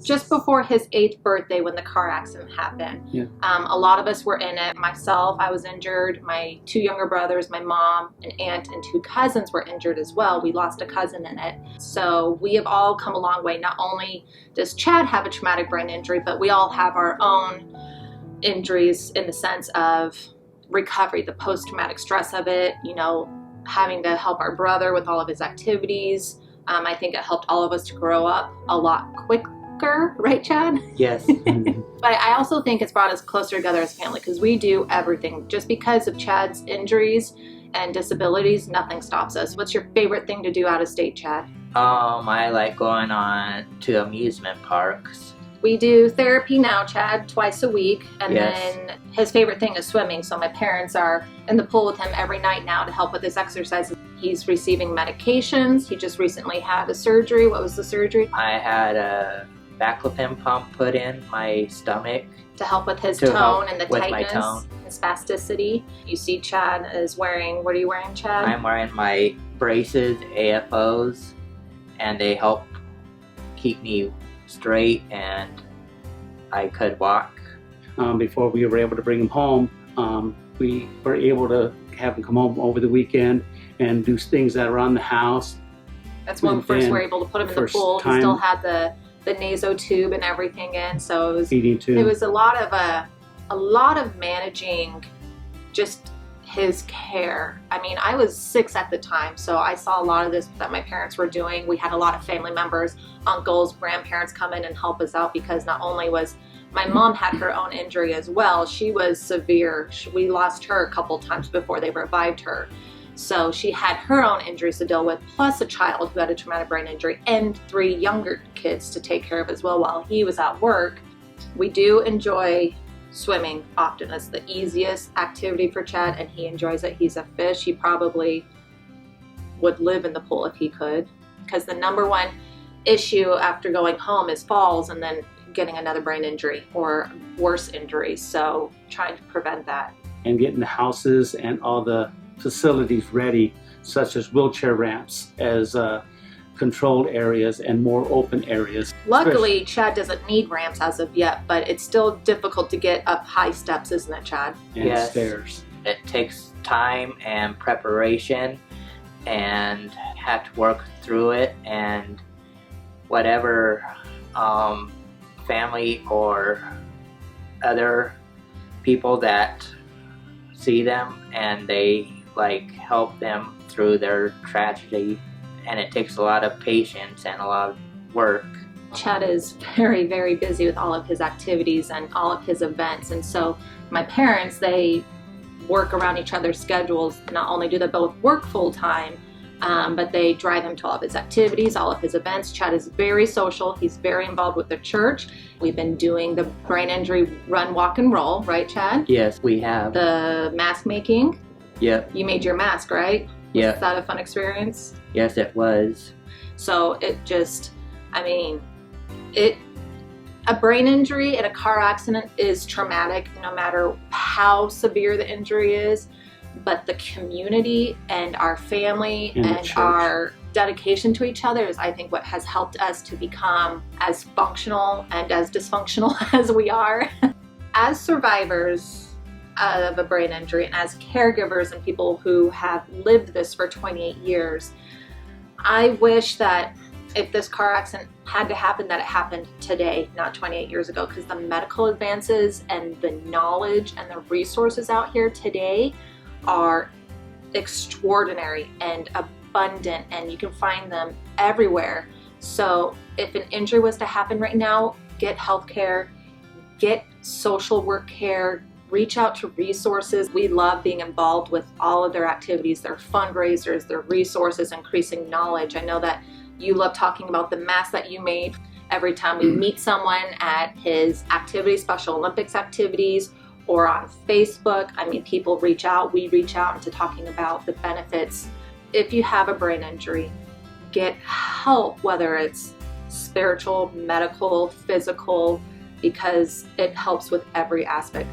just before his 8th birthday when the car accident happened. Yeah. A lot of us were in it. Myself, I was injured. My 2 younger brothers, my mom, an aunt, and 2 cousins were injured as well. We lost a cousin in it. So we have all come a long way. Not only does Chad have a traumatic brain injury, but we all have our own injuries in the sense of recovery, the post-traumatic stress of it, you know, having to help our brother with all of his activities. I think it helped all of us to grow up a lot quicker, right, Chad? Yes. But I also think it's brought us closer together as a family because we do everything. Just because of Chad's injuries and disabilities, nothing stops us. What's your favorite thing to do out of state, Chad? I like going on to amusement parks. We do therapy now, Chad, twice a week, and Yes. then his favorite thing is swimming, so my parents are in the pool with him every night now to help with his exercises. He's receiving medications. He just recently had a surgery. What was the surgery? I had a baclofen pump put in my stomach. To help with his To tone help and the with my tightness, tone. and spasticity. You see Chad is wearing, what are you wearing, Chad? I'm wearing my braces, AFOs, and they help keep me straight and I could walk. Before we were able to bring him home, we were able to have him come home over the weekend and do things that are around the house. That's when we And first then were able to put him in the first pool. He time- still had the naso tube and everything in, so it was Feeding too. It was a lot of managing just his care. I mean, I was 6 at the time, so I saw a lot of this that my parents were doing. We had a lot of family members, uncles, grandparents come in and help us out because not only was my mom had her own injury as well, she was severe. We lost her a couple times before they revived her. So she had her own injuries to deal with, plus a child who had a traumatic brain injury and 3 younger kids to take care of as well while he was at work. We do enjoy swimming often. It's the easiest activity for Chad, and he enjoys it. He's a fish. He probably would live in the pool if he could, because the number one issue after going home is falls and then getting another brain injury or worse injury. So trying to prevent that. And getting the houses and all the facilities ready, such as wheelchair ramps, as controlled areas and more open areas. Luckily, Chad doesn't need ramps as of yet, but it's still difficult to get up high steps, isn't it, Chad? And Yes. stairs. It takes time and preparation and have to work through it, and whatever family or other people that see them and they like help them through their tragedy, and it takes a lot of patience and a lot of work. Chad is very, very busy with all of his activities and all of his events. And so my parents, they work around each other's schedules. Not only do they both work full time, but they drive him to all of his activities, all of his events. Chad is very social. He's very involved with the church. We've been doing the brain injury run, walk, and roll, right, Chad? Yes, we have. The mask making. Yep. You made your mask, right? Yep. Was that a fun experience? Yes, it was. So it just, I mean, a brain injury in a car accident is traumatic no matter how severe the injury is, but the community and our family And the and church. our dedication to each other is, I think, what has helped us to become as functional and as dysfunctional as we are. As survivors of a brain injury and as caregivers and people who have lived this for 28 years, I wish that if this car accident had to happen, that it happened today, not 28 years ago, because the medical advances and the knowledge and the resources out here today are extraordinary and abundant, and you can find them everywhere. So if an injury was to happen right now, get health care, get social work care, reach out to resources. We love being involved with all of their activities, their fundraisers, their resources, increasing knowledge. I know that you love talking about the mask that you made. Every time we meet someone at his activities, Special Olympics activities, or on Facebook, I mean, people reach out, we reach out into talking about the benefits. If you have a brain injury, get help, whether it's spiritual, medical, physical, because it helps with every aspect.